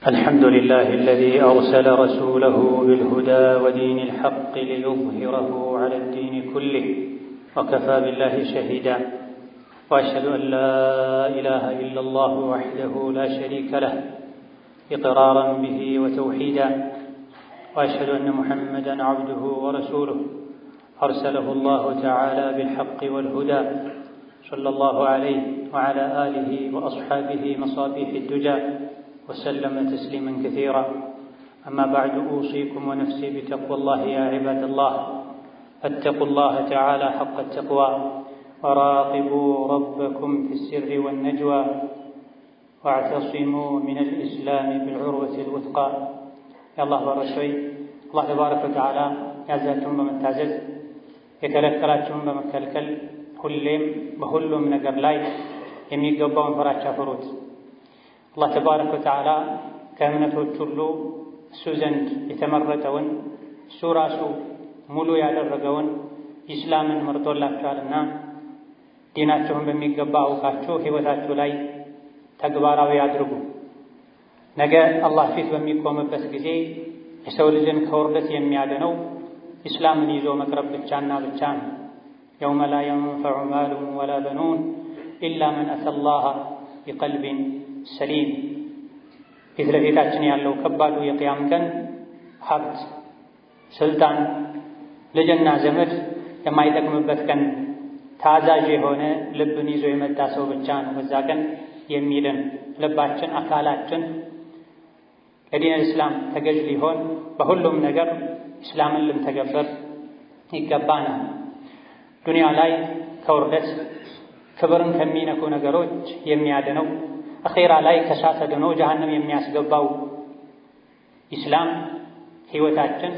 الحمد لله الذي أرسل رسوله بالهدى ودين الحق ليظهره على الدين كله وكفى بالله شهيدا وأشهد أن لا إله إلا الله وحده لا شريك له إقرارا به وتوحيدا وأشهد أن محمدا عبده ورسوله أرسله الله تعالى بالحق والهدى صلى الله عليه وعلى آله وأصحابه مصابيح الدجى وسلم تسليما كثيرا أما بعد أوصيكم ونفسي بتقوى الله يا عباد الله فاتقوا الله تعالى حق التقوى وراقبوا ربكم في السر والنجوى واعتصموا من الإسلام بالعروة الوثقى يا الله ورسوله الله تبارك وتعالى ያዛችሁን በመታዘዝ የከለከላችሁን በመከልከል ሁሌም በሁሉም ነገር ላይ የሚገባውን ፍራቻ ፍሩት። አላህ ተባረከ ወተዓላ ከእምነቶች ሁሉ እሱ ዘንድ የተመረጠውን እሱ ራሱ ሙሉ ያደረገውን ኢስላምን መርጦላችኋልና ዲናችሁን በሚገባ አውቃችሁ ሕይወታችሁ ላይ ተግባራዊ አድርጉ። ነገ አላህ ፊት በሚቆምበት ጊዜ የሰው ልጅን ከውርደት የሚያድነው ኢስላምን ይዞ መቅረብ ብቻና ብቻ ነው። የውመ ላ የንፈዑ ማሉን ወላ በኑን ኢላ መን አተላህ ቢቀልቢን ሰሊም። ፊት ለፊታችን ያለው ከባዱ የቅያም ቀን ሀብት፣ ስልጣን፣ ልጅና ዘመድ የማይጠቅምበት ቀን፣ ታዛዥ የሆነ ልብን ይዞ የመጣ ሰው ብቻ ነው በዛ ቀን የሚድን። ልባችን፣ አካላችን ለዲን እስላም ተገዥ ሊሆን በሁሉም ነገር እስላምን ልንተገበር ይገባናል። ዱንያ ላይ ከውርደት ክብርን ከሚነኩ ነገሮች የሚያድነው አኼራ ላይ ከእሳት አድኖ ጀሀነም የሚያስገባው ኢስላም ሕይወታችን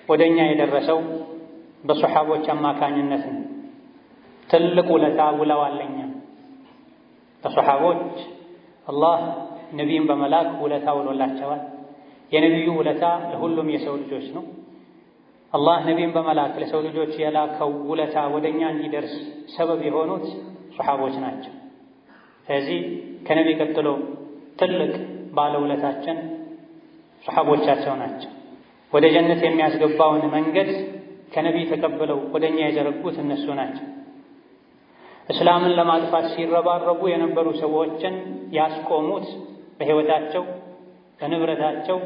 ወደኛ የደረሰው በሶሐቦች አማካኝነት ነው። ትልቅ ውለታ ውለዋለኛ በሶሐቦች አላህ ነቢይን በመላክ ውለታ ውሎላቸዋል። የነቢዩ ውለታ ለሁሉም የሰው ልጆች ነው። አላህ ነቢይን በመላክ ለሰው ልጆች የላከው ውለታ ወደኛ እንዲደርስ ሰበብ የሆኑት ሶሐቦች ናቸው። ስለዚህ ከነቢ ቀጥሎ ትልቅ ባለውለታችን ሶሐቦቻቸው ናቸው። ወደ ጀነት የሚያስገባውን መንገድ ከነቢ ተቀብለው ወደኛ የዘረጉት እነሱ ናቸው። እስላምን ለማጥፋት ሲረባረቡ የነበሩ ሰዎችን ያስቆሙት በሕይወታቸው በንብረታቸው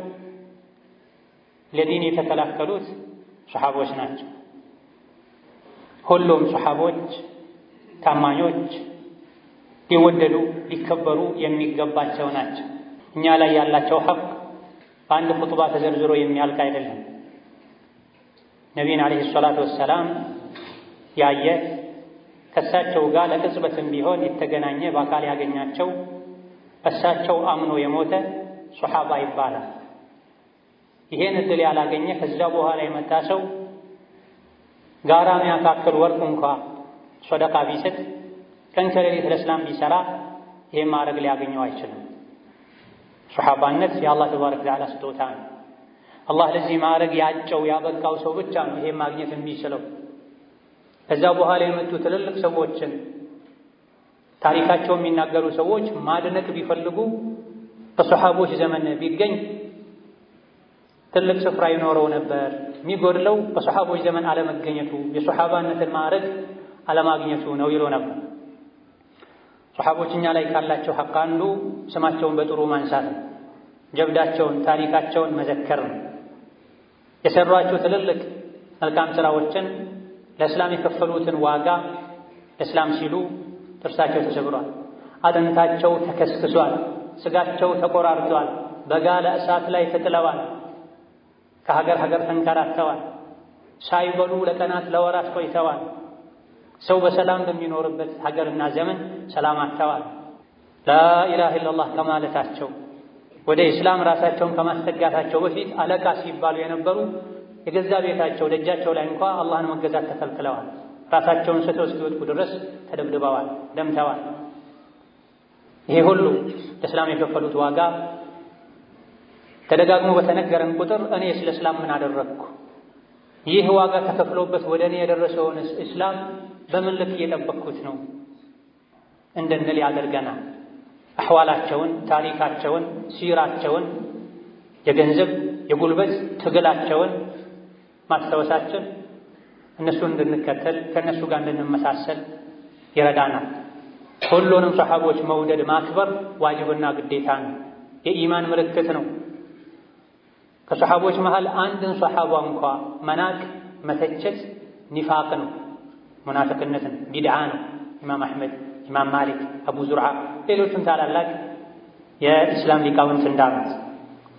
ለዲን የተከላከሉት ሶሐቦች ናቸው። ሁሉም ሶሐቦች ታማኞች፣ ሊወደዱ ሊከበሩ የሚገባቸው ናቸው። እኛ ላይ ያላቸው ሐቅ በአንድ ኹጥባ ተዘርዝሮ የሚያልቅ አይደለም። ነቢይን ዓለይሂ ሰላቱ ወሰላም ያየ ከእሳቸው ጋር ለቅጽበትም ቢሆን የተገናኘ በአካል ያገኛቸው እሳቸው አምኖ የሞተ ሶሐባ ይባላል። ይሄን እድል ያላገኘ ከዛ በኋላ የመጣ ሰው ጋራ የሚያካክል ወርቅ እንኳ ሶደቃ ቢሰጥ ቀን ከሌሊት ለእስላም ቢሰራ ይሄን ማድረግ ሊያገኘው አይችልም። ሶሐባነት የአላህ ተባረከ ወተዓላ ስጦታ ነው። አላህ ለዚህ ማድረግ ያጨው ያበቃው ሰው ብቻ ነው ይሄን ማግኘት የሚችለው። ከዛ በኋላ የመጡ ትልልቅ ሰዎችን ታሪካቸው የሚናገሩ ሰዎች ማድነቅ ቢፈልጉ በሶሐቦች ዘመን ቢገኝ ትልቅ ስፍራ ይኖረው ነበር። የሚጎድለው በሶሐቦች ዘመን አለመገኘቱ የሶሐባነትን ማዕረግ አለማግኘቱ ነው ይሎ ነበር። ሶሐቦች እኛ ላይ ካላቸው ሐቅ አንዱ ስማቸውን በጥሩ ማንሳት ነው። ጀብዳቸውን፣ ታሪካቸውን መዘከር ነው። የሰሯቸው ትልልቅ መልካም ሥራዎችን ለእስላም የከፈሉትን ዋጋ ለእስላም ሲሉ ጥርሳቸው ተሰብሯል፣ አጥንታቸው ተከስክሷል፣ ስጋቸው ተቆራርጧል፣ በጋለ እሳት ላይ ተጥለዋል፣ ከሀገር ሀገር ተንከራተዋል፣ ሳይበሉ ለቀናት ለወራት ቆይተዋል። ሰው በሰላም በሚኖርበት ሀገርና ዘመን ሰላም አጥተዋል። ላኢላሃ ኢለላህ ከማለታቸው ወደ ኢስላም ራሳቸውን ከማስጠጋታቸው በፊት አለቃ ሲባሉ የነበሩ የገዛ ቤታቸው ደጃቸው ላይ እንኳ አላህን መገዛት ተከልክለዋል። ራሳቸውን ስተው እስኪወድቁ ድረስ ተደብድበዋል፣ ደምተዋል። ይሄ ሁሉ ለእስላም የከፈሉት ዋጋ ተደጋግሞ በተነገረን ቁጥር እኔ ስለ እስላም ምን አደረግኩ፣ ይህ ዋጋ ተከፍሎበት ወደ እኔ የደረሰውን እስላም በምን ልክ እየጠበቅኩት ነው እንድንል ያደርገናል። አህዋላቸውን፣ ታሪካቸውን፣ ሲራቸውን፣ የገንዘብ የጉልበት ትግላቸውን ማስታወሳችን እነሱን እንድንከተል ከእነሱ ጋር እንድንመሳሰል ይረዳናል። ሁሉንም ሰሓቦች መውደድ ማክበር ዋጅብና ግዴታ ነው። የኢማን ምልክት ነው። ከሰሓቦች መሃል አንድን ሰሓባ እንኳ መናቅ መተቸት ኒፋቅ ነው፣ ሙናፊቅነት ነው፣ ቢድዓ ነው። ኢማም አሕመድ፣ ኢማም ማሊክ፣ አቡ ዙርዓ ሌሎችም ታላላቅ የእስላም ሊቃውንት እንዳሉት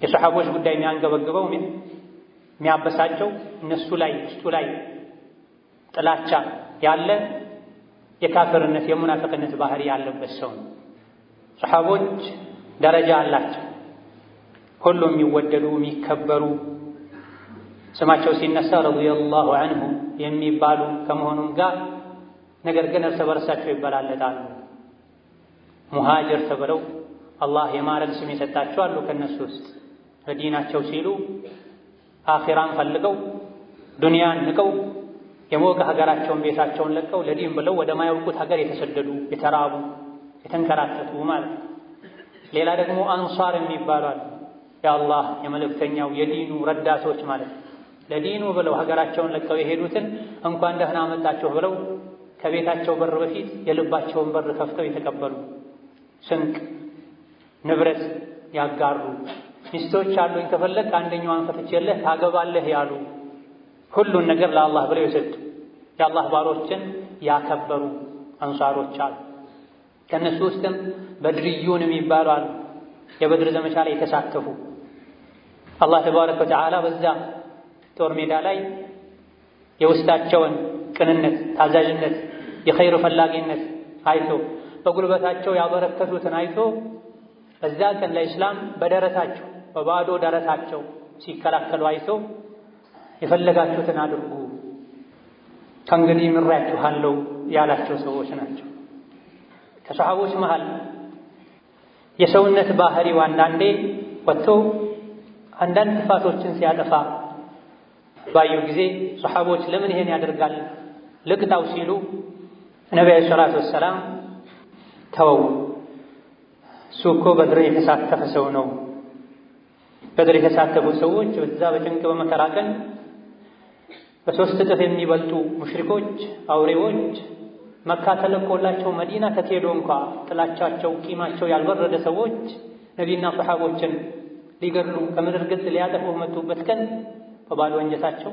የሰሓቦች ጉዳይ የሚያንገበግበው የሚያበሳጨው እነሱ ላይ ውስጡ ላይ ጥላቻ ያለ የካፍርነት የሙናፊቅነት ባህሪ ያለበት ሰው ነው። ሰሓቦች ደረጃ አላቸው። ሁሉም የሚወደዱ የሚከበሩ ስማቸው ሲነሳ ረዲየላሁ ዐንሁ የሚባሉ ከመሆኑም ጋር ነገር ግን እርስ በርሳቸው ይበላለጣሉ። ሙሃጅር ተብለው አላህ የማዕረግ ስም የሰጣቸው አሉ። ከነሱ ውስጥ ለዲናቸው ሲሉ አኺራን ፈልገው ዱንያን ንቀው የሞቀ ሀገራቸውን ቤታቸውን ለቀው ለዲን ብለው ወደ ማያውቁት ሀገር የተሰደዱ የተራቡ የተንከራተቱ ማለት ነው። ሌላ ደግሞ አንሷር የሚባሉ አሉ። የአላህ የመልእክተኛው የዲኑ ረዳቶች ማለት ነው። ለዲኑ ብለው ሀገራቸውን ለቀው የሄዱትን እንኳን ደህና መጣችሁ ብለው ከቤታቸው በር በፊት የልባቸውን በር ከፍተው የተቀበሉ፣ ስንቅ ንብረት ያጋሩ፣ ሚስቶች አሉኝ ከፈለክ አንደኛዋን ፈትቼልህ ታገባለህ ያሉ፣ ሁሉን ነገር ለአላህ ብለው የሰጡ የአላህ ባሮችን ያከበሩ አንሷሮች አሉ። ከእነሱ ውስጥም በድርዩን የሚባሉ አሉ። የበድር ዘመቻ ላይ የተሳተፉ አላህ ተባረከ ወተዓላ በዛ ጦር ሜዳ ላይ የውስጣቸውን ቅንነት፣ ታዛዥነት፣ የኸይር ፈላጊነት አይቶ በጉልበታቸው ያበረከቱትን አይቶ በዛ ቀን ለኢስላም በደረታቸው በባዶ ደረታቸው ሲከላከሉ አይቶ የፈለጋችሁትን አድርጉ ከእንግዲህ ምሬያችኋለሁ ያላቸው ሰዎች ናቸው። ከሰሓቦች መሃል የሰውነት ባህሪው አንዳንዴ ወጥቶ አንዳንድ ጥፋቶችን ሲያጠፋ ባዩ ጊዜ ሰሓቦች ለምን ይሄን ያደርጋል ልቅጣው ሲሉ ነቢዩ ሰላቱ ወሰላም ተወው፣ እሱ እኮ በድር የተሳተፈ ሰው ነው። በድር የተሳተፉ ሰዎች በዛ በጭንቅ በመከራ ቀን በሶስት እጥፍ የሚበልጡ ሙሽሪኮች አውሬዎች መካ ተለቆላቸው መዲና ተኬዶ እንኳ ጥላቻቸው ቂማቸው ያልበረደ ሰዎች ነቢይና ሰሓቦችን ሊገድሉ ከምድር ገጽ ሊያጠፉ መጡበት ቀን በባዶ አንጀታቸው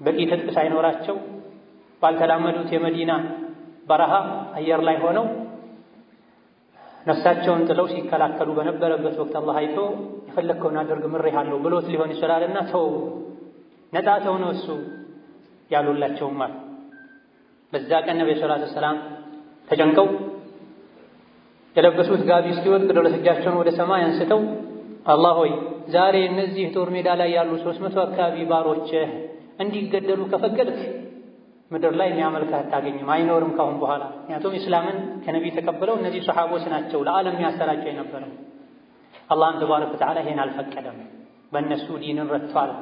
በቂ ትጥቅ ሳይኖራቸው ባልተላመዱት የመዲና በረሃ አየር ላይ ሆነው ነፍሳቸውን ጥለው ሲከላከሉ በነበረበት ወቅት አላህ አይቶ የፈለግከውን አድርግ ምሬሃለሁ ብሎት ሊሆን ይችላልና ተው፣ ነፃ ሰው ነው እሱ ያሉላቸውም አሉ። በዛ ቀን ነብዩ ሰለላሁ ዐለይሂ ወሰለም ተጨንቀው የለበሱት ጋቢ እስኪወድቅ ድረስ እጃቸውን ወደ ሰማይ አንስተው አላህ ሆይ ዛሬ እነዚህ ጦር ሜዳ ላይ ያሉ 300 አካባቢ ባሮች እንዲገደሉ ከፈቀድክ ምድር ላይ የሚያመልክህ አታገኝም፣ አይኖርም ካሁን በኋላ። ምክንያቱም ኢስላምን ከነቢይ ተቀብለው እነዚህ ሰሓቦች ናቸው ለዓለም የሚያሰራጨው የነበረው። አላህም ተባረከ ወተዓላ ይሄን አልፈቀደም። በእነሱ ዲንን ረድቷል።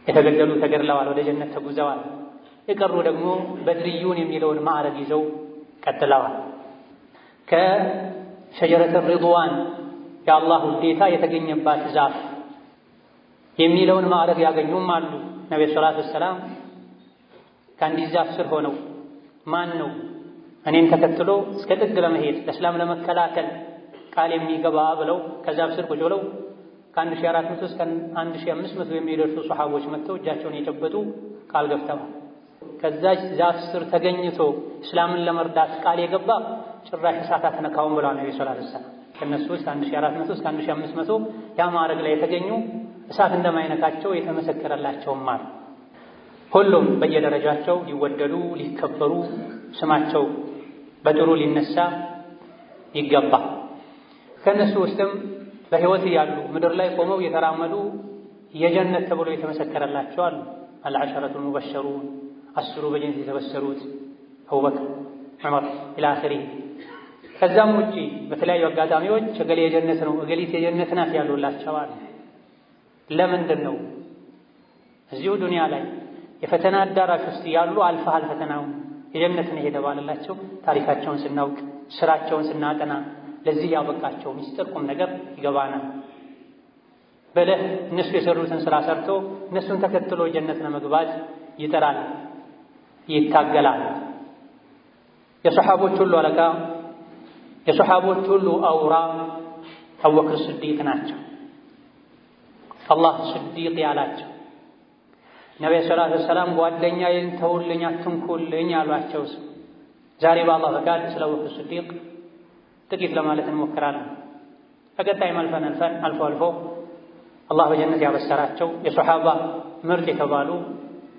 የተገደሉ ተገድለዋል፣ ወደ ጀነት ተጉዘዋል። የቀሩ ደግሞ በድርዩን የሚለውን ማዕረግ ይዘው ቀጥለዋል። ከሸጀረተ ሪድዋን የአላህ ውዴታ የተገኘባት ዛፍ የሚለውን ማዕረግ ያገኙም አሉ። ነብዩ ሰለላሁ ዐለይሂ ወሰለም ከአንዲት ዛፍ ስር ሆነው ማን ነው እኔን ተከትሎ እስከ ጥግ ለመሄድ ለእስላም ለመከላከል ቃል የሚገባ ብለው ከዛፍ ስር ቁጭ ብለው ከ1400 እስከ 1500 የሚደርሱ ሰሓቦች መጥተው እጃቸውን የጨበጡ ቃል ገብተዋል። ከዛች ዛፍ ስር ተገኝቶ እስላምን ለመርዳት ቃል የገባ ጭራሽ እሳት አትነካውም ብለዋል ነብዩ ሰለላሁ ዐለይሂ ወሰለም። ከእነሱ ውስጥ 1400 እስከ 1500 ያ ማዕረግ ላይ የተገኙ እሳት እንደማይነካቸው የተመሰከረላቸውም አሉ። ሁሉም በየደረጃቸው ሊወደዱ ሊከበሩ ስማቸው በጥሩ ሊነሳ ይገባ። ከእነሱ ውስጥም በሕይወት ያሉ ምድር ላይ ቆመው የተራመዱ የጀነት ተብሎ የተመሰከረላቸው አሉ። አልዓሸረቱል ሙበሸሩን 10 በጀነት የተበሰሩት አቡበክር፣ ዑመር ኢላ አኺሪህ። ከዛም ውጪ በተለያዩ አጋጣሚዎች እገሌ የጀነት ነው እገሊት የጀነት ናት ያሉላቸዋል። ለምንድን ነው እዚሁ ዱንያ ላይ የፈተና አዳራሽ ውስጥ ያሉ አልፈሃል ፈተናውን የጀነት ነው የተባለላቸው? ታሪካቸውን ስናውቅ ስራቸውን ስናጠና ለዚህ ያበቃቸው ሚስጥር ቁም ነገር ይገባናል ብለህ እነሱ የሰሩትን ስራ ሰርቶ እነሱን ተከትሎ ጀነት ለመግባት ይጠራል፣ ይታገላል። የሰሓቦች ሁሉ አለቃ የሰሓቦች ሁሉ አውራ አቡበክር ስዲቅ ናቸው። አላህ ስዲቅ ያላቸው ነብዩ ሰለላሁ ዐለይሂ ወሰለም ጓደኛዬን ተውልኝ አትንኩልኝ ያሏቸው ዛሬ በአላህ ፈቃድ ስለ አቡበክር ስዲቅ ጥቂት ለማለት እንሞክራለን። በቀጣይም አልፈን አልፎ አልፎ አላህ በጀነት ያበሰራቸው የሶሓባ ምርጥ የተባሉ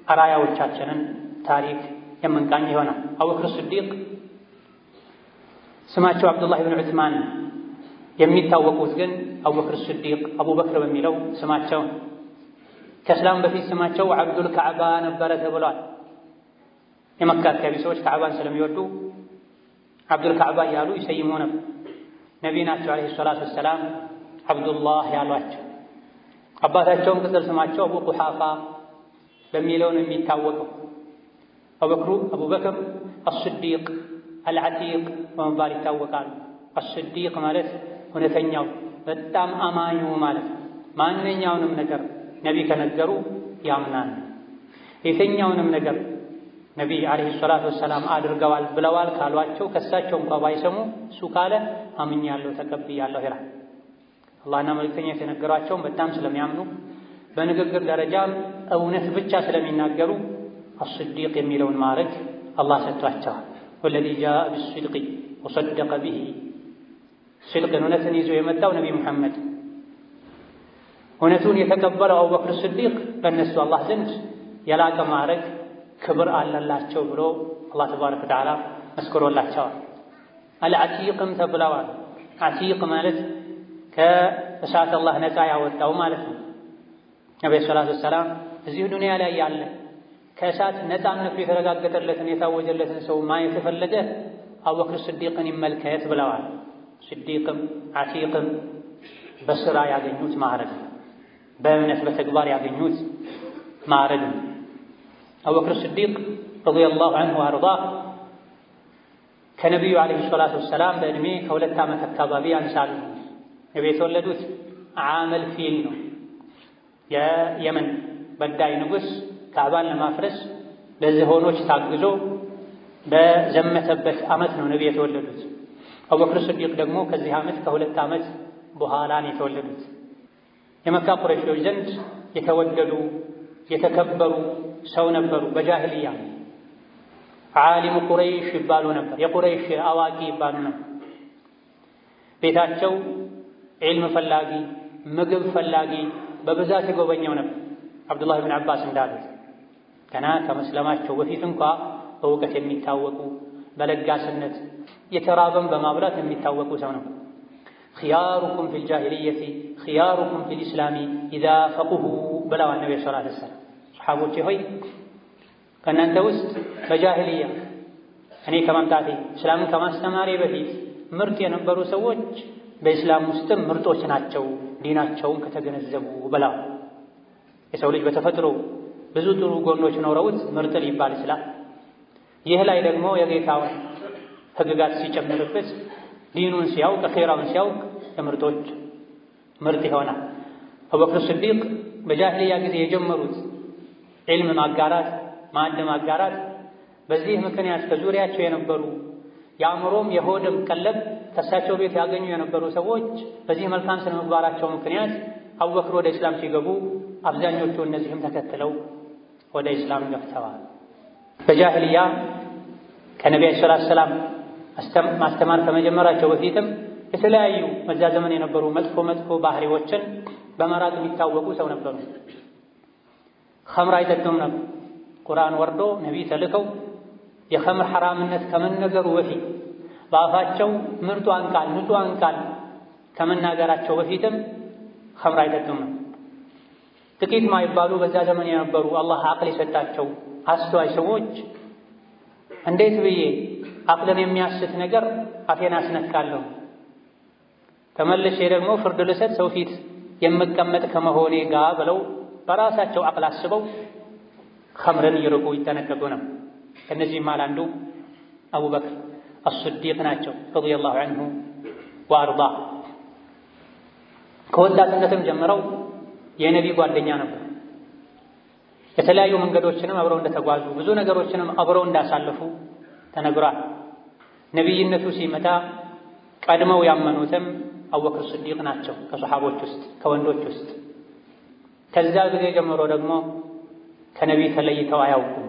አራያዎቻችንን ታሪክ የምንቃኝ ይሆናል። አቡበክር ስዲቅ ስማቸው አብዱላህ ብን ዑስማን የሚታወቁት ግን አቡበክር ስዲቅ አቡበክር በሚለው ስማቸው ከእስላም በፊት ስማቸው አብዱል ከዕባ ነበረ ተብሏል። የመካ አካባቢ ሰዎች ከዕባን ስለሚወዱ አብዱል ከዕባ እያሉ ይሰይሙ ነበር። ነቢይ ናቸው ዓለይሂ ሰላቱ ወሰላም አብዱላህ ያሏቸው። አባታቸውም ቅጽል ስማቸው አቡ ቁሓፋ በሚለው ነው የሚታወቀው። አቡበክር አስዲቅ አልዓቲቅ በመባል ይታወቃሉ። አስዲቅ ማለት እውነተኛው በጣም አማኙ ማለት ነው። ማንኛውንም ነገር ነቢ ከነገሩ ያምናል። የትኛውንም ነገር ነቢ ዓለይሂ ሰላቱ ወሰላም አድርገዋል ብለዋል ካሏቸው ከሳቸው እንኳ ባይሰሙ እሱ ካለ አምኛለሁ ተቀብያለሁ ይላል። አላህና መልእክተኛ የተነገሯቸውን በጣም ስለሚያምኑ በንግግር ደረጃም እውነት ብቻ ስለሚናገሩ አስዲቅ የሚለውን ማዕረግ አላህ ሰጥቷቸዋል። ወለዚ ጃአ ቢስሲድቂ ወሰደቀ ቢሂ ሲድቅን እውነትን ይዞ የመጣው ነቢ ሙሐመድ እውነቱን የተቀበለው አቡበክር ስዲቅ በእነሱ አላህ ዘንድ የላቀ ማዕረግ ክብር አለላቸው ብሎ አላህ ተባረከ ወተዓላ መስክሮላቸዋል። አልዓቲቅም ተብለዋል። ዓቲቅ ማለት ከእሳት አላህ ነፃ ያወጣው ማለት ነው። ነብዩ ሰለላሁ ዐለይሂ ወሰለም እዚሁ ዱንያ ላይ ያለ ከእሳት ነፃነቱ የተረጋገጠለትን የታወጀለትን ሰው ማየት የፈለገ አቡበክር ስዲቅን ይመልከት ብለዋል። ስዲቅም ዓቲቅም በስራ ያገኙት ማዕረግ ነው። በእምነት በተግባር ያገኙት ማዕረግ ነው። አቡበክር ስዲቅ ረዲየላሁ ዐንሁ ወአርዳህ ከነቢዩ ዓለይሂ ሰላቱ ወሰላም በዕድሜ ከ2 ዓመት አካባቢ ያንሳሉ። ነቢዩ የተወለዱት ዓመል ፊል ነው። የየመን በዳይ ንጉሥ ካዕባን ለማፍረስ በዝሆኖች ታግዞ በዘመተበት ዓመት ነው ነቢዩ የተወለዱት። አቡበክር ስዲቅ ደግሞ ከዚህ ዓመት ከ2 ዓመት በኋላ ነው የተወለዱት። የመካ ቁረይሾች ዘንድ የተወደዱ የተከበሩ ሰው ነበሩ። በጃሂልያ ዓሊሙ ቁረይሽ ይባሉ ነበር። የቁረይሽ አዋቂ ይባሉ ነበር። ቤታቸው ዒልም ፈላጊ ምግብ ፈላጊ በብዛት የጎበኘው ነበር። አብዱላህ ብን አባስ እንዳሉት ገና ከመስለማቸው በፊት እንኳ በእውቀት የሚታወቁ በለጋስነት የተራበን በማብላት የሚታወቁ ሰው ነው። ኺያሩኩም ፊል ጃሂልየቲ ኺያሩኩም ፊል ኢስላሚ ኢዛ ፈቁሁ ብለዋል ነብዩ ሰለላሁ ዐለይሂ ወሰለም። ሰሓቦቼ ሆይ ከእናንተ ውስጥ በጃሂልያ እኔ ከመምጣቴ እስላምን ከማስተማሬ በፊት ምርጥ የነበሩ ሰዎች በኢስላም ውስጥም ምርጦች ናቸው ዲናቸውን ከተገነዘቡ ብለዋል። የሰው ልጅ በተፈጥሮ ብዙ ጥሩ ጎኖች ኖረውት ምርጥ ሊባል ይችላል። ይህ ላይ ደግሞ የጌታውን ሕግጋት ሲጨምርበት ዲኑን ሲያውቅ አኺራውን ሲያውቅ የምርጦች ምርጥ ይሆናል። አቡበክር ስዲቅ በጃሂልያ ጊዜ የጀመሩት ዒልም ማጋራት ማዕድ ማጋራት በዚህ ምክንያት ከዙሪያቸው የነበሩ የአእምሮም የሆድም ቀለብ ከእሳቸው ቤት ያገኙ የነበሩ ሰዎች በዚህ መልካም ስነ ምግባራቸው ምክንያት አቡበክር ወደ ኢስላም ሲገቡ አብዛኞቹ እነዚህም ተከትለው ወደ ኢስላም ገብተዋል። በጃሂልያ ከነቢዩ ሰለላሁ ዐለይሂ ወሰለም ማስተማር ከመጀመራቸው በፊትም የተለያዩ በዛ ዘመን የነበሩ መጥፎ ባህሪዎችን በመራቅ የሚታወቁ ሰው ነበሩ። ኸምር አይጠጡም ነበር። ቁርአን ወርዶ ነቢይ ተልከው የኸምር ሐራምነት ከመነገሩ በፊት በአፋቸው ምርጧን ቃል ንጹሐን ቃል ከመናገራቸው በፊትም ኸምር አይጠጡም ነበር። ጥቂት ማይባሉ በዛ ዘመን የነበሩ አላህ አቅል የሰጣቸው አስተዋይ ሰዎች እንዴት ብዬ አቅልን የሚያስት ነገር አፌን አስነካለሁ፣ ተመልሼ ደግሞ ፍርድ ልሰጥ ሰው ፊት የምቀመጥ ከመሆኔ ጋር ብለው በራሳቸው አቅል አስበው ኸምርን ይርቁ ይጠነቀቁ ነው። ከነዚህም አንዱ አቡበክር አስዲቅ ናቸው ረዲየላሁ ዐንሁ ወአርዳ ከወጣትነትም ጀምረው የነቢ ጓደኛ ነበር። የተለያዩ መንገዶችንም አብረው እንደተጓዙ ብዙ ነገሮችንም አብረው እንዳሳለፉ ተነግሯል። ነቢይነቱ ሲመጣ ቀድመው ያመኑትም አቡበክር ስዲቅ ናቸው ከሰሓቦች ውስጥ ከወንዶች ውስጥ። ከዛ ጊዜ ጀምሮ ደግሞ ከነቢይ ተለይተው አያውቁም።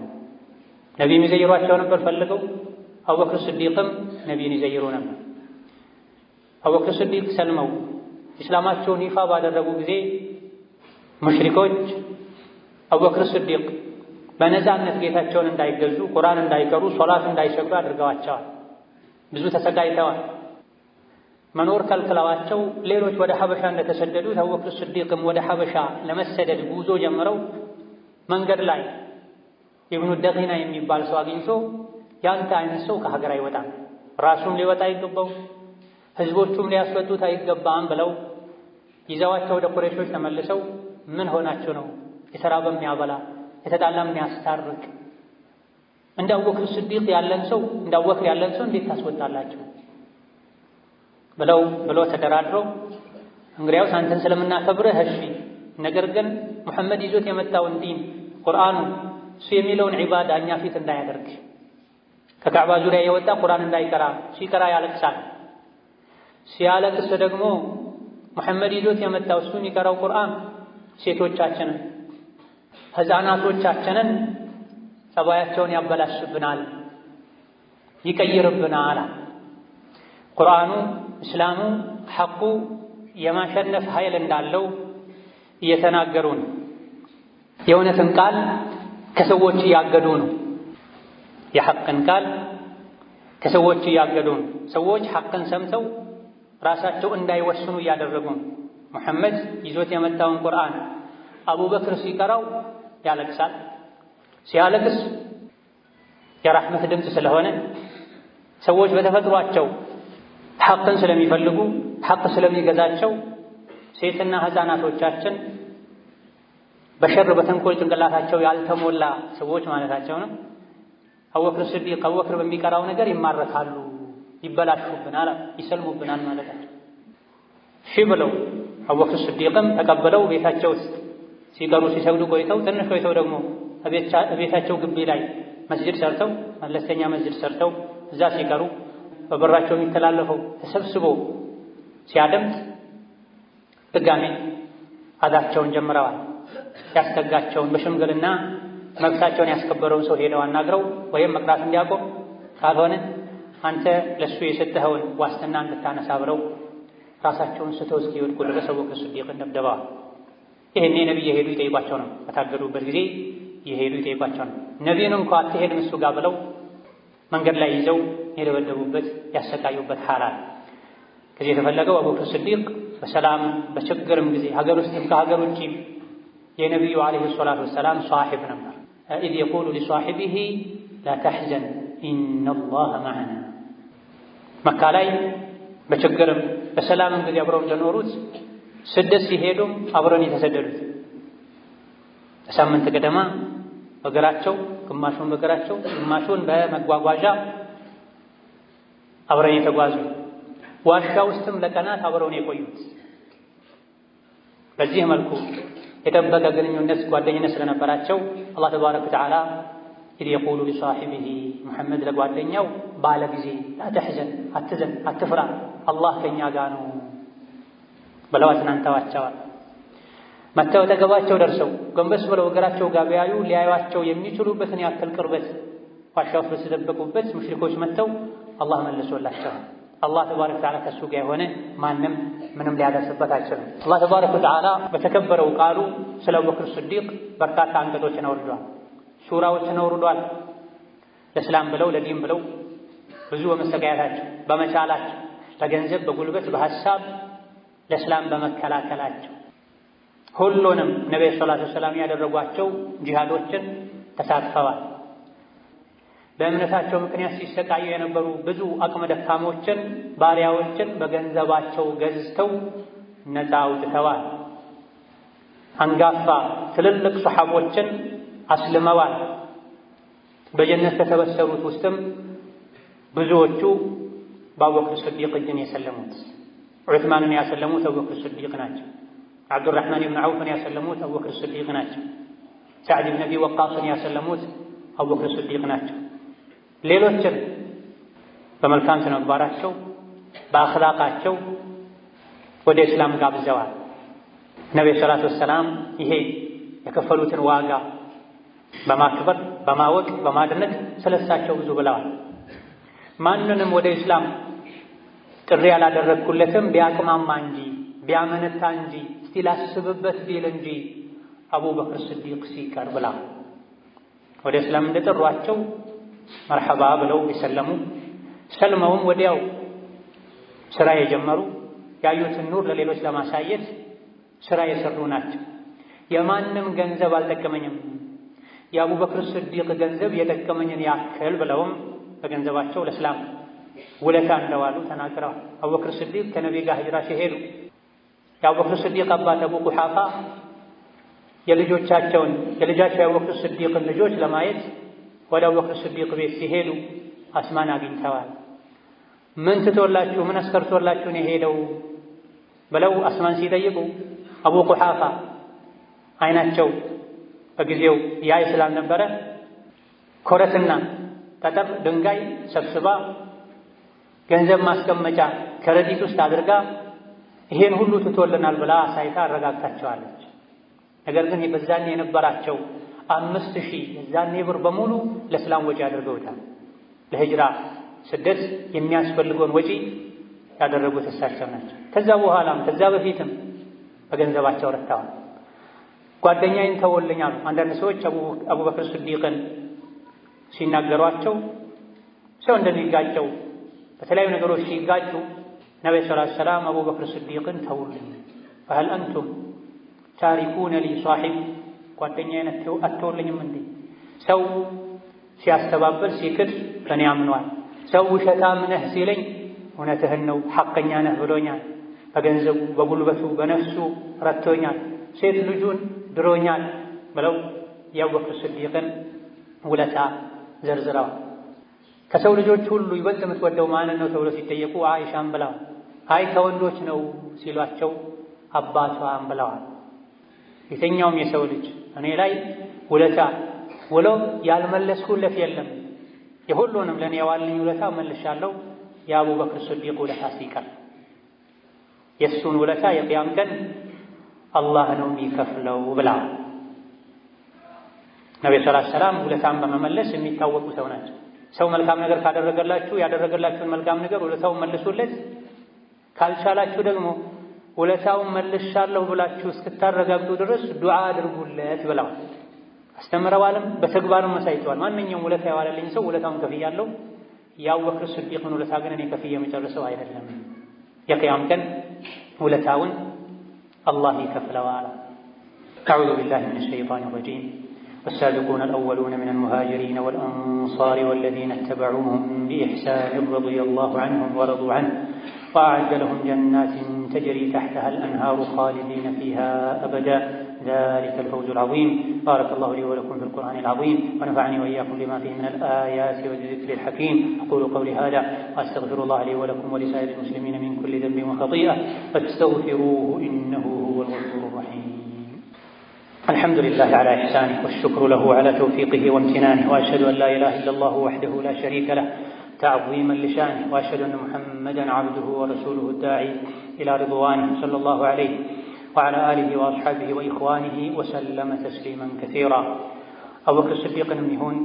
ነቢይ የሚዘይሯቸው ነበር ፈልገው፣ አቡበክር ስዲቅም ነቢይን ይዘይሩ ነበር። አቡበክር ስዲቅ ሰልመው ኢስላማቸውን ይፋ ባደረጉ ጊዜ ሙሽሪኮች አቡበክር ስዲቅ በነፃነት ጌታቸውን እንዳይገዙ፣ ቁርአን እንዳይቀሩ፣ ሶላት እንዳይሰግዱ አድርገዋቸዋል። ብዙ ተሰቃይተዋል። መኖር ከልክለዋቸው ሌሎች ወደ ሐበሻ እንደተሰደዱት አቡበክር ስዲቅም ወደ ሐበሻ ለመሰደድ ጉዞ ጀምረው መንገድ ላይ ኢብኑ ደቂና የሚባል ሰው አግኝቶ ያንተ አይነት ሰው ከሀገር አይወጣም፣ ራሱም ሊወጣ አይገባው፣ ህዝቦቹም ሊያስወጡት አይገባም ብለው ይዘዋቸው ወደ ቁረይሾች ተመልሰው ምን ሆናችሁ ነው የተራበ የሚያበላ የተጣላ የሚያስታርቅ እንደ አቡበክር ስዲቅ ያለን ሰው እንደ አቡበክር ያለን ሰው እንዴት ታስወጣላችሁ ብለው ተደራድረው እንግዲያውስ አንተን ስለምናከብርህ እሺ፣ ነገር ግን ሙሐመድ ይዞት የመጣውን ዲን ቁርአኑ እሱ የሚለውን ዒባዳ እኛ ፊት እንዳያደርግ፣ ከካዕባ ዙሪያ የወጣ ቁርአን እንዳይቀራ፣ ሲቀራ ያለቅሳል። ሲያለቅስ ደግሞ ሙሐመድ ይዞት የመጣው እሱ የሚቀራው ቁርአን ሴቶቻችንን ሕፃናቶቻችንን ጸባያቸውን ያበላሽብናል፣ ይቀይርብናል። ቁርአኑ እስላሙ ሐቁ የማሸነፍ ኃይል እንዳለው እየተናገሩ ነው። የእውነትን ቃል ከሰዎች እያገዱ ነው። የሐቅን ቃል ከሰዎች እያገዱ ነው። ሰዎች ሐቅን ሰምተው ራሳቸው እንዳይወስኑ እያደረጉ ነው። ሙሐመድ ይዞት የመጣውን ቁርአን አቡበክር ሲቀራው ያለቅሳል። ሲያለቅስ የራህመት ድምፅ ስለሆነ ሰዎች በተፈጥሯቸው ሐቅን ስለሚፈልጉ ሐቅ ስለሚገዛቸው ሴትና ሕፃናቶቻችን በሸር በተንኮል ጭንቅላታቸው ያልተሞላ ሰዎች ማለታቸው ነው። አቡበክር ስዲቅ አቡበክር በሚቀራው ነገር ይማረካሉ፣ ይበላሹብናል፣ ይሰልሙብናል ማለታቸው። እሺ ብለው አቡበክር ስዲቅም ተቀበለው ቤታቸው ውስጥ ሲቀሩ ሲሰግዱ ቆይተው ትንሽ ቆይተው ደግሞ ቤታቸው ግቢ ላይ መስጅድ ሰርተው መለስተኛ መስጅድ ሰርተው እዛ ሲቀሩ በበራቸው የሚተላለፈው ተሰብስቦ ሲያደምጥ ድጋሜ አዛቸውን ጀምረዋል። ያስተጋቸውን በሽምግልና መብታቸውን ያስከበረውን ሰው ሄደው አናግረው ወይም መቅራት እንዲያቆም ካልሆነ አንተ ለሱ የሰጠኸውን ዋስትና እንድታነሳ ብለው ራሳቸውን ስተው እስኪወድቁ ድረስ አቡበክር ስዲቅን ደብድበዋል። ይሄኔ ነቢይ የሄዱ ይጠይቋቸው ነው። በታገዱበት ጊዜ የሄዱ ይጠይቋቸው ነው። ነቢዩን እንኳ አትሄድም እሱ ጋር ብለው መንገድ ላይ ይዘው የደበደቡበት ያሰቃዩበት ሐራል። ከዚህ የተፈለገው አቡበክር ስዲቅ በሰላም በችግርም ጊዜ ሀገር ውስጥም ከሀገር ውጭም የነቢዩ ዓለይሂ ሰላቱ ወሰላም ሷሒብ ነበር። ኢዝ የቁሉ ሊሷሒቢሂ ላ ተሕዘን ኢነላህ መዐና። መካ ላይ በችግርም በሰላምም ጊዜ አብረው እንደኖሩት ስደት ሲሄዱም አብረን የተሰደዱት በሳምንት ገደማ በእግራቸው ግማሹን በእግራቸው ግማሹን በመጓጓዣ አብረን የተጓዙ ዋሻ ውስጥም ለቀናት አብረውን የቆዩት። በዚህ መልኩ የጠበቀ ግንኙነት ጓደኝነት ስለነበራቸው አላህ ተባረከ ወተዓላ ኢዝ የቁሉ ሊሷሒቢሂ ሙሐመድ ለጓደኛው ባለ ጊዜ ላ ተሕዘን አትዘን አትፍራ አላህ ከእኛ ጋር ነው ብለው አጽናንተዋቸዋል። መተው አጠገባቸው ደርሰው ጎንበስ ብለው እግራቸው ጋር ቢያዩ ሊያዩዋቸው የሚችሉበትን ያክል ቅርበት ዋሻ ውስጥ በተደበቁበት ሙሽሪኮች መተው አላህ መልሶላቸዋል። አላህ ተባረከ ወተዓላ ከእሱ ጋር የሆነ ማንም ምንም ሊያደርስበት አይችልም። አላህ ተባረከ ወተዓላ በተከበረው ቃሉ ስለ አቡበክር ስዲቅ በርካታ አንቀጾችን አውርዷል፣ ሱራዎችን አውርዷል። ለእስላም ብለው ለዲን ብለው ብዙ በመሰቃየታቸው በመቻላቸው በገንዘብ በጉልበት በሐሳብ ለእስላም በመከላከላቸው ሁሉንም ነብዩ ሰለላሁ ዐለይሂ ወሰለም ያደረጓቸው ጂሃዶችን ተሳትፈዋል። በእምነታቸው ምክንያት ሲሰቃዩ የነበሩ ብዙ አቅመ ደካሞችን ባሪያዎችን በገንዘባቸው ገዝተው ነፃ አውጥተዋል። አንጋፋ ትልልቅ ሰሓቦችን አስልመዋል። በጀነት ከተበሰሩት ውስጥም ብዙዎቹ በአቡበክር ስዲቅ እጅን የሰለሙት ዑስማንን ያሰለሙት አቡበክር ስዲቅ ናቸው። አብዱራህማን ብን ዐውፍን ያሰለሙት አቡበክር ስዲቅ ናቸው። ሰዕድ ብን አቢ ወቃስን ያሰለሙት አቡበክር ስዲቅ ናቸው። ሌሎችም በመልካም ስነ ምግባራቸው በአኽላቃቸው ወደ እስላም ጋብዘዋል። ነብዩ ሰለላሁ ዐለይሂ ወሰለም ይሄ የከፈሉትን ዋጋ በማክበር በማወቅ በማድነቅ ስለሳቸው ብዙ ብለዋል። ማንንም ወደ እስላም ጥሪ ያላደረግኩለትም ቢያቅማማ እንጂ ቢያመነታ እንጂ እስቲ ላስብበት ቢል እንጂ አቡበክር ስዲቅ ሲቀር ብላ ወደ እስላም እንደጠሯቸው መርሐባ ብለው የሰለሙ ሰልመውም ወዲያው ስራ የጀመሩ ያዩትን ኑር ለሌሎች ለማሳየት ስራ የሰሩ ናቸው። የማንም ገንዘብ አልጠቀመኝም የአቡበክር ስዲቅ ገንዘብ የጠቀመኝን ያክል ብለውም በገንዘባቸው ለእስላም ውለታ እንደዋሉ ተናግረዋል። አቡበክር ስዲቅ ከነቢ ጋር ሂጅራ ሲሄዱ የአቡበክር ስዲቅ አባት አቡ ቁሓፋ የልጃቸው የአቡበክር ስዲቅን ልጆች ለማየት ወደ አቡበክር ስዲቅ ቤት ሲሄዱ አስማን አግኝተዋል። ምን ትቶላችሁ ምን አስከርቶላችሁ ነው የሄደው ብለው አስማን ሲጠይቁ አቡ ቁሓፋ አይናቸው በጊዜው ያይ ስላልነበረ ኮረትና ጠጠር ድንጋይ ሰብስባ ገንዘብ ማስቀመጫ ከረጢት ውስጥ አድርጋ ይሄን ሁሉ ትቶልናል ብላ አሳይታ አረጋግታቸዋለች። ነገር ግን በዛኔ የነበራቸው 5000 የዛኔ ብር በሙሉ ለእስላም ወጪ አድርገውታል። ለሂጅራ ስደት የሚያስፈልገውን ወጪ ያደረጉት እሳቸው ናቸው። ከዛ በኋላም ከዛ በፊትም በገንዘባቸው ረድተዋል። ጓደኛዬን ተወልኛል። አንዳንድ ሰዎች አቡበክር ስዲቅን ሲናገሯቸው ሰው እንደሚጋጨው በተለያዩ ነገሮች ሲጋጩ ነብዩ ሰለላሁ ዐለይሂ ወሰለም አቡበክር ስዲቅን ተውልኝ فهل أنتم تاركون لي صاحب ጓደኛዬን አትተውልኝም እንዴ? ሰው ሲያስተባብል ሲክድ ከኔ አምኗል። ሰው ውሸታም ነህ ሲለኝ እውነትህን ነው ሐቀኛ ነህ ብሎኛል። በገንዘቡ በጉልበቱ በነፍሱ ረድቶኛል። ሴት ልጁን ድሮኛል ብለው የአቡበክር ስዲቅን ውለታ ዘርዝረዋል። ከሰው ልጆች ሁሉ ይበልጥ የምትወደው ማንን ነው ተብሎ ሲጠየቁ አይሻን ብለዋል። አይ ከወንዶች ነው ሲሏቸው አባቷን ብለዋል። የትኛውም የሰው ልጅ እኔ ላይ ውለታ ውሎ ያልመለስኩለት የለም። የሁሉንም ለኔ የዋልኝ ውለታ መልሻለሁ። የአቡበክር ስዲቅ ውለታ ሲቀር የእሱን ውለታ የቂያም ቀን አላህ ነው የሚከፍለው ብለዋል። ነብዩ ሰለላሁ ዐለይሂ ወሰለም ውለታን በመመለስ የሚታወቁ ሰው ናቸው። ሰው መልካም ነገር ካደረገላችሁ ያደረገላችሁን መልካም ነገር ውለታውን መልሱለት፣ ካልቻላችሁ ደግሞ ውለታውን መልሻለሁ ብላችሁ እስክታረጋግጡ ድረስ ዱዓ አድርጉለት ብለዋል። አስተምረዋልም በተግባርም አሳይተዋል። ማንኛውም ውለታ ያዋለልኝ ሰው ውለታውን ከፍያለሁ፣ የአቡበክር ስዲቅን ውለታ ግን እኔ ከፍዬ የምጨርሰው አይደለም። የቂያም ቀን ውለታውን አላህ ይከፍለዋል። አዑዙ ቢላሂ ሚነ ሸይጣኒ ረጂም والسابقون الأولون من المهاجرين والأنصار والذين اتبعوهم بإحسان رضي الله عنهم ورضوا عنه وأعد لهم جنات تجري تحتها الأنهار خالدين فيها أبدا ذلك الفوز العظيم. بارك الله لي ولكم في القرآن العظيم ونفعني وإياكم بما فيه من الآيات والذكر الحكيم. أقول قولي هذا وأستغفر الله لي ولكم ولسائر المسلمين من كل ذنب وخطيئة فاستغفروه إنه هو الغفور الرحيم. الحمد لله على إحسانه والشكر له على توفيقه وامتنانه وأشهد أن لا إله إلا الله وحده لا شريك له تعظيما لشانه وأشهد أن محمدا عبده ورسوله الداعي إلى رضوانه صلى الله عليه وعلى آله وأصحابه وإخوانه وسلم تسليما كثيرا. أبو بكر الصديق يهون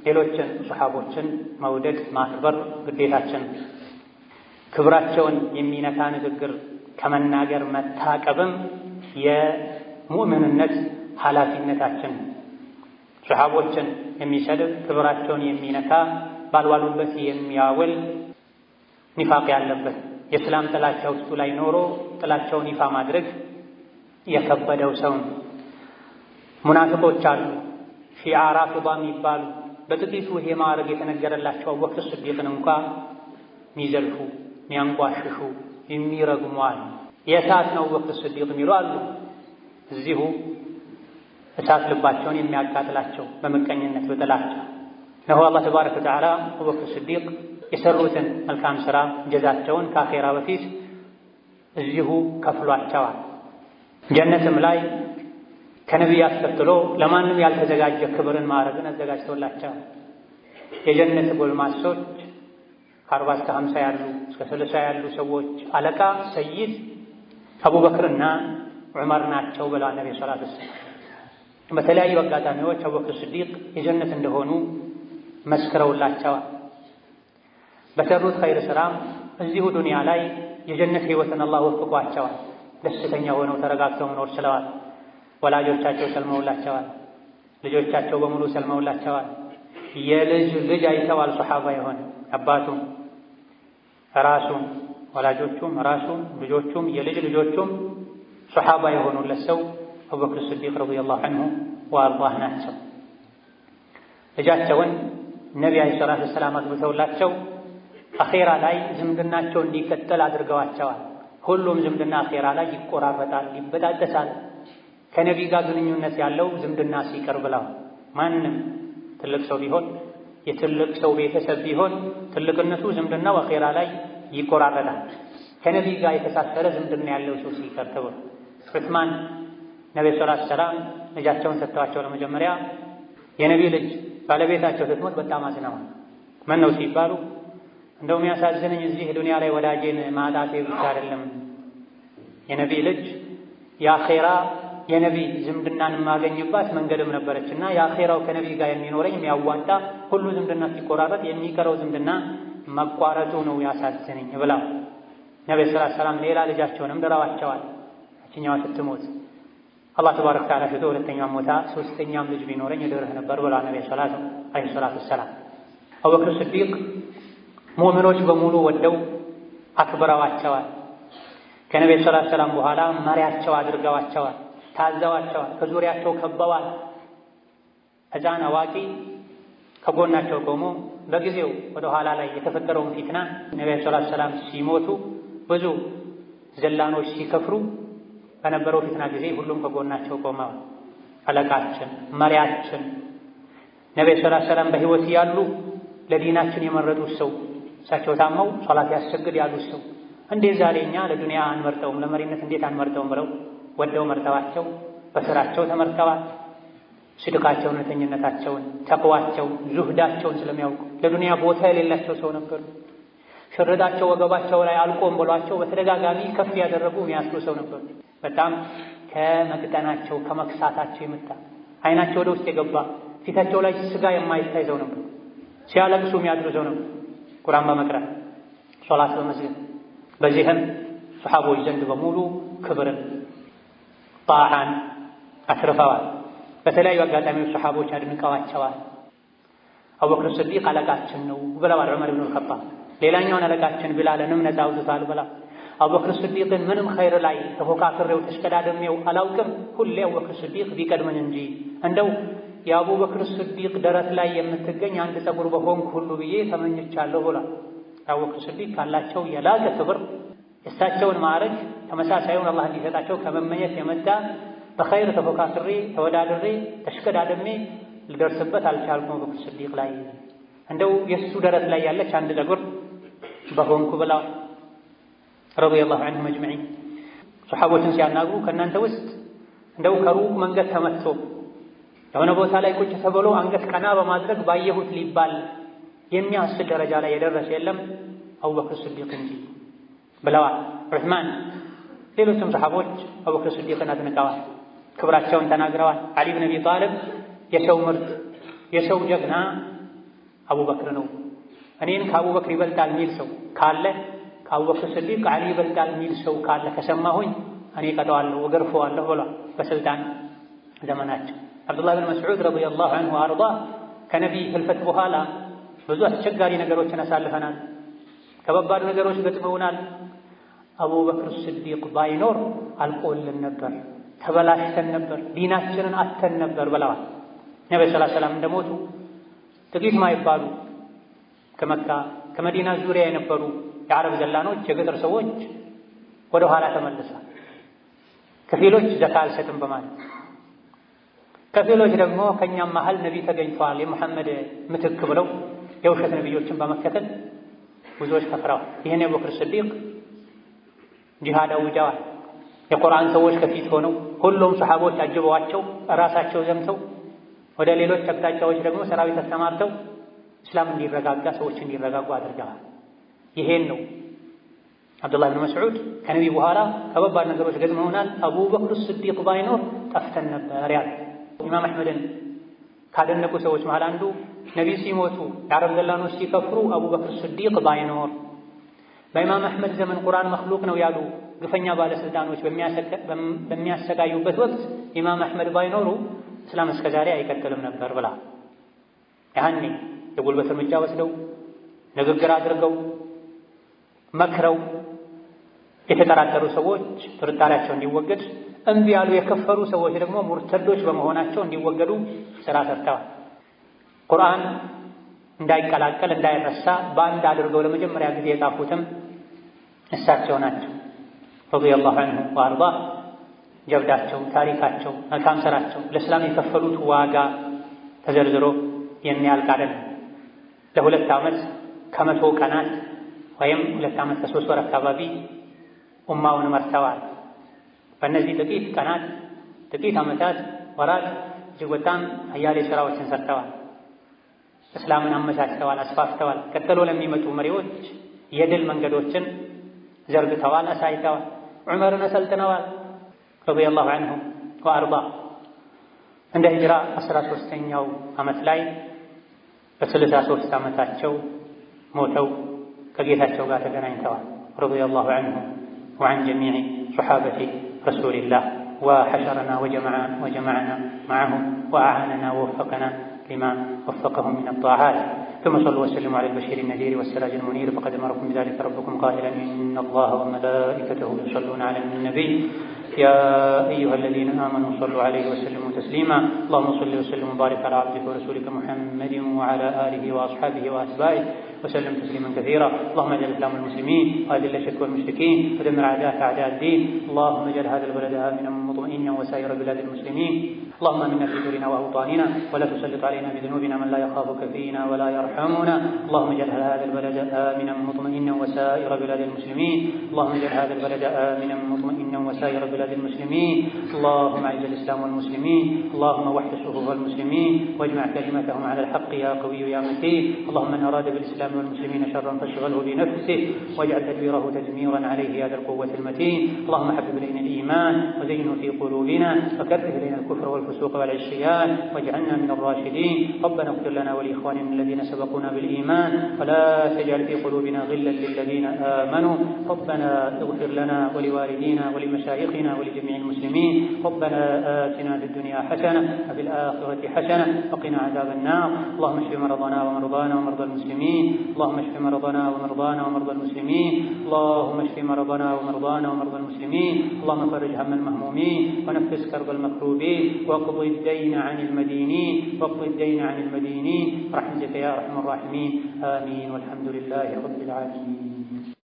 ሌሎችን ሰሓቦችን መውደድ ማክበር ግዴታችን። ክብራቸውን የሚነካ ንግግር ከመናገር መታቀብም የሙእምንነት ኃላፊነታችን። ሰሓቦችን የሚሰድብ ክብራቸውን የሚነካ ባልዋሉበት የሚያውል ኒፋቅ ያለበት የእስላም ጥላቻ ውስጡ ላይ ኖሮ ጥላቻውን ይፋ ማድረግ የከበደው ሰው። ሙናፊቆች አሉ፣ ሺዓ ራፊዳ የሚባሉ በጥቂቱ ይሄ ማዕረግ የተነገረላቸው አቡበክር ስዲቅን እንኳ የሚዘልፉ የሚያንቋሽሹ የሚረግሙ አሉ። የእሳት ነው አቡበክር ስዲቅ የሚሉ አሉ። እዚሁ እሳት ልባቸውን የሚያቃጥላቸው በምቀኝነት በጥላቻ ነሆ አላህ ተባረከ ወተዓላ አቡበክር ስዲቅ የሰሩትን መልካም ሥራ ጀዛቸውን ከአኼራ በፊት እዚሁ ከፍሏቸዋል። ጀነትም ላይ ከነቢይ አስከትሎ ለማንም ያልተዘጋጀ ክብርን ማዕረግን አዘጋጅቶላቸዋል። የጀነት ጎልማሶች ከ40 እስከ 50 ያሉ እስከ 30 ያሉ ሰዎች አለቃ ሰይድ አቡበክርና ዑመር ናቸው ብለዋል ነብዩ ሰለላሁ ዐለይሂ ወሰለም። በተለያዩ አጋጣሚዎች አቡበክር ስዲቅ የጀነት እንደሆኑ መስክረውላቸዋል። በሰሩት ኸይር ስራም እዚሁ ዱንያ ላይ የጀነት ህይወትን አላህ ወፍቋቸዋል። ደስተኛ ሆነው ተረጋግተው መኖር ችለዋል። ወላጆቻቸው ሰልመውላቸዋል። ልጆቻቸው በሙሉ ሰልመውላቸዋል። የልጅ ልጅ አይተዋል። ሱሐባ የሆነ አባቱም ራሱም ወላጆቹም ራሱም ልጆቹም የልጅ ልጆቹም ሱሐባ የሆኑለት ሰው አቡበክር ስዲቅ ረዲየላሁ ዐንሁ ወአርዳህ ናቸው። ልጃቸውን ነቢ ዓለይሂ ሰላቱ ወሰላም አግብተውላቸው አኼራ ላይ ዝምድናቸው እንዲቀጥል አድርገዋቸዋል። ሁሉም ዝምድና አኼራ ላይ ይቆራረጣል፣ ይበጣጠሳል። ከነቢ ጋር ግንኙነት ያለው ዝምድና ሲቀር ብለው ማንም ትልቅ ሰው ቢሆን የትልቅ ሰው ቤተሰብ ቢሆን ትልቅነቱ ዝምድናው አኼራ ላይ ይቆራረጣል። ከነቢ ጋር የተሳሰረ ዝምድና ያለው ሰው ሲቀር ተብሎ ዑስማን ነቢ ሰለላሁ ዐለይሂ ወሰለም ልጃቸውን ሰጥተዋቸው ለመጀመሪያ የነቢ ልጅ ባለቤታቸው ስትሞት በጣም አዝነዋል። ምን ነው ሲባሉ እንደው የሚያሳዝነኝ እዚህ ዱንያ ላይ ወዳጄን ማጣቴ ብቻ አይደለም፣ የነቢ ልጅ የአኼራ የነቢ ዝምድናን የማገኝባት መንገድም ነበረችና የአኼራው ከነቢ ጋር የሚኖረኝ የሚያዋጣ ሁሉ ዝምድና ሲቆራረጥ የሚቀረው ዝምድና መቋረጡ ነው ያሳዝነኝ ብላ ነቢ ሰለላሁ ዐለይሂ ወሰለም ሌላ ልጃቸውንም ድረዋቸዋል። እችኛዋ ስትሞት አላህ ተባረከ ወተዓላ ሽቶ ሁለተኛም ሞታ ሶስተኛም ልጅ ቢኖረኝ እድርህ ነበር ብላ ነቢ ሰለላሁ ዐለይሂ ወሰለም። አቡበክር ስዲቅ ሙእሚኖች በሙሉ ወደው አክብረዋቸዋል። ከነቢ ሰለላሁ ዐለይሂ ወሰለም በኋላ መሪያቸው አድርገዋቸዋል፣ ታዘዋቸዋል፣ ከዙሪያቸው ከበዋል። ሕፃን አዋቂ ከጎናቸው ቆሞ በጊዜው ወደ ኋላ ላይ የተፈጠረውን ፊትና ነቢ ሰለላሁ ዐለይሂ ወሰለም ሲሞቱ ብዙ ዘላኖች ሲከፍሩ በነበረው ፊትና ጊዜ ሁሉም ከጎናቸው ቆመዋል። አለቃችን መሪያችን ነቢ ሰለላሁ ዐለይሂ ወሰለም በሕይወት ያሉ ለዲናችን የመረጡት ሰው እሳቸው ታመው ሶላት ያሰግድ ያሉት ሰው እንዴት ዛሬ እኛ ለዱንያ አንመርጠውም ለመሪነት እንዴት አንመርጠውም ብለው ወደው መርጠዋቸው በስራቸው ተመርተዋል። ስድቃቸውን፣ እውነተኝነታቸውን፣ ተቅዋቸውን፣ ዙህዳቸውን ስለሚያውቁ ለዱንያ ቦታ የሌላቸው ሰው ነበሩ። ሽርጣቸው ወገባቸው ላይ አልቆም ብሏቸው በተደጋጋሚ ከፍ ያደረጉ የሚያስሉ ሰው ነበሩ። በጣም ከመቅጠናቸው ከመክሳታቸው የመጣ አይናቸው ወደ ውስጥ የገባ ፊታቸው ላይ ስጋ የማይታይ ሰው ነበር። ሲያለቅሱ የሚያድሩ ሰው ነበር። ቁርአን በመቅራት ሶላት በመስገድ በዚህም ሱሐቦች ዘንድ በሙሉ ክብርን ጣዓን አትርፈዋል። በተለያዩ አጋጣሚዎች ሱሐቦች አድንቀዋቸዋል። አቡበክር ስዲቅ አለቃችን ነው ብለዋል ዑመር ኢብኑ አልኸጣብ። ሌላኛውን አለቃችን ቢላልንም ነፃ አውጥቷል ብላ አቡበክር ስዲቅን ምንም ኸይር ላይ ተፎካክሬው ተሽቀዳደሜው አላውቅም፣ ሁሌ አቡበክር ስዲቅ ቢቀድመኝ እንጂ እንደው የአቡበክር ስዲቅ ደረት ላይ የምትገኝ አንድ ፀጉር በሆንኩ ሁሉ ብዬ ተመኝቻለሁ ብሏል። አቡበክር ስዲቅ ካላቸው የላቀ ክብር የእሳቸውን ማዕረግ ተመሳሳዩን አላህ እንዲሰጣቸው ከመመኘት የመጣ በኸይር ተፎካክሬ ተወዳድሬ ተሽቀዳደሜ ልደርስበት አልቻልኩም አቡበክር ስዲቅ ላይ እንደው የእሱ ደረት ላይ ያለች አንድ ፀጉር በሆንኩ ብላ ረዲየላሁ ዐንሁም አጅመዒን። ሱሐቦችን ሲያናግሩ ከእናንተ ውስጥ እንደው ከሩቅ መንገድ ተመትቶ የሆነ ቦታ ላይ ቁጭ ተብሎ አንገት ቀና በማድረግ ባየሁት ሊባል የሚያስችል ደረጃ ላይ የደረሰ የለም አቡበክር ስዲቅ እንጂ ብለዋል። ዑስማን፣ ሌሎችም ሰሐቦች አቡበክር ስዲቅን አድንቀዋል፣ ክብራቸውን ተናግረዋል። ዓሊ ብን አቢ ጣልብ የሰው ምርጥ የሰው ጀግና አቡበክር ነው፣ እኔን ከአቡበክር ይበልጣል የሚል ሰው ካለ ከአቡበክር ስዲቅ ዓሊ ይበልጣል የሚል ሰው ካለ ከሰማሁኝ እኔ ቀጠዋለሁ እገርፈዋለሁ ብሏል በስልጣን ዘመናቸው። አብዱላህ ብን መስዑድ ረዲየላሁ ዐንሁ አርዳ ከነቢይ ህልፈት በኋላ ብዙ አስቸጋሪ ነገሮችን አሳልፈናል፣ ከባባድ ነገሮች ገጥመውናል። አቡበክር ስዲቅ ባይኖር አልቆልን ነበር፣ ተበላሽተን ነበር፣ ዲናችንን አተን ነበር ብለዋል። ነቢ ሰለላሁ ዐለይሂ ወሰለም እንደሞቱ ጥቂት ማይባሉ ከመካ ከመዲና ዙሪያ የነበሩ የዓረብ ዘላኖች የገጠር ሰዎች ወደ ኋላ ተመልሰዋል። ከፊሎች ዘካ አልሰጥም በማለት ከፊሎች ደግሞ ከእኛም መሀል ነቢይ ተገኝተዋል የሙሐመድ ምትክ ብለው የውሸት ነቢዮችን በመከተል ብዙዎች ከፍረዋል። ይህን የአቡበክር ስዲቅ ጂሃድ አውጀዋል። የቁርአን ሰዎች ከፊት ሆነው ሁሉም ሰሓቦች አጅበዋቸው ራሳቸው ዘምተው ወደ ሌሎች አቅጣጫዎች ደግሞ ሰራዊት አስተማርተው እስላም እንዲረጋጋ ሰዎች እንዲረጋጉ አድርገዋል። ይሄን ነው አብዱላህ ብን መስዑድ ከነቢ በኋላ ከባባድ ነገሮች ገጥመውናል፣ አቡበክር ስዲቅ ባይኖር ጠፍተን ነበር ያለ። ኢማም አሕመድን ካደነቁ ሰዎች መሃል አንዱ ነቢይ ሲሞቱ የዓረብ ዘላኖች ሲከፍሩ አቡበክር ስዲቅ ባይኖር፣ በኢማም አሕመድ ዘመን ቁርአን መክሉቅ ነው ያሉ ግፈኛ ባለስልጣኖች በሚያሰቃዩበት ወቅት ኢማም አሕመድ ባይኖሩ እስላም እስከዛሬ አይቀጥልም ነበር ብላ ያኔ የጉልበት እርምጃ ወስደው ንግግር አድርገው መክረው የተጠራጠሩ ሰዎች ጥርጣሬያቸው እንዲወገድ፣ እምቢ ያሉ የከፈሩ ሰዎች ደግሞ ሙርተዶች በመሆናቸው እንዲወገዱ ስራ ሰርተዋል። ቁርአን እንዳይቀላቀል እንዳይረሳ በአንድ አድርገው ለመጀመሪያ ጊዜ የጻፉትም እሳቸው ናቸው ረዲየላሁ ዐንሁ ወአርዳ። ጀብዳቸው፣ ታሪካቸው፣ መልካም ስራቸው፣ ለእስላም የከፈሉት ዋጋ ተዘርዝሮ የሚያልቅ አይደለም። ለ2 ዓመት ከ100 ቀናት ወይም 2 ዓመት ከ3 ወር አካባቢ ኡማውን መርተዋል። በእነዚህ ጥቂት ቀናት፣ ጥቂት ዓመታት፣ ወራት እጅግ በጣም አያሌ ስራዎችን ሰርተዋል። እስላምን አመቻችተዋል፣ አስፋፍተዋል። ቀጥሎ ለሚመጡ መሪዎች የድል መንገዶችን ዘርግተዋል፣ አሳይተዋል። ዑመርን አሰልጥነዋል ረዲየላሁ ዐንሁ ወአርዳ። እንደ ሂጅራ 13ኛው ዓመት ላይ በ63 ዓመታቸው ሞተው ከጌታቸው ጋር ተገናኝተዋል ረዲየላሁ ዐንሁ ወዐን ጀሚዕ ሶሓበቲ ረሱሊላህ وحشرنا وجمعنا معهم وأعاننا ووفقنا لما وفقه من الطاعات. ثم صلوا وسلموا على البشير النذير والسراج المنير فقد أمركم بذلك ربكم قائلا إن الله وملائكته يصلون على النبي يا أيها الذين آمنوا صلوا عليه وسلموا تسليما. اللهم صل وسلم وبارك على عبدك ورسولك محمد وعلى آله وأصحابه وأتباعه وسلم تسليما كثيرا. اللهم اجعل الإسلام المسلمين وأذل الشرك والمشركين ودمر أعداءك أعداء الدين. اللهم اجعل هذا البلد آمنا مطمئنا وسائر بلاد المسلمين. اللهم آمنا في دورنا وأوطاننا ولا تسلط علينا بذنوبنا من لا يخافك فينا ولا يرحمنا. اللهم اجعل هذا البلد آمنا مطمئنا وسائر بلاد المسلمين. اللهم اجعل هذا البلد آمنا مطمئنا وسائر بلاد المسلمين. اللهم اعز الإسلام والمسلمين. اللهم وحد صفوف المسلمين واجمع كلمتهم على الحق يا قوي يا متين. اللهم من أراد بالإسلام والمسلمين شرا فاشغله بنفسه واجعل تدبيره تدميرا عليه يا ذا القوة المتين. اللهم حبب إلينا الإيمان وزينه في قلوبنا وكره إلينا الكفر والفسوق والعصيان واجعلنا من الراشدين. ربنا اغفر لنا ولإخواننا الذين سبقونا بالإيمان ولا تجعل في قلوبنا غلا للذين آمنوا. ربنا اغفر لنا ولوالدينا ولمشايخنا ولجميع المسلمين. ربنا آتنا في الدنيا حسنة وفي الآخرة حسنة وقنا عذاب النار. اللهم اشف مرضنا ومرضانا ومرضى المسلمين. اللهم اشف مرضنا ومرضانا ومرضى المسلمين. اللهم اشف مرضنا ومرضانا ومرضى المسلمين. اللهم فرج هم المهمومين ونفس كرب المكروبين واقض الدين عن المدينين برحمتك يا أرحم الراحمين. آمين والحمد لله رب العالمين.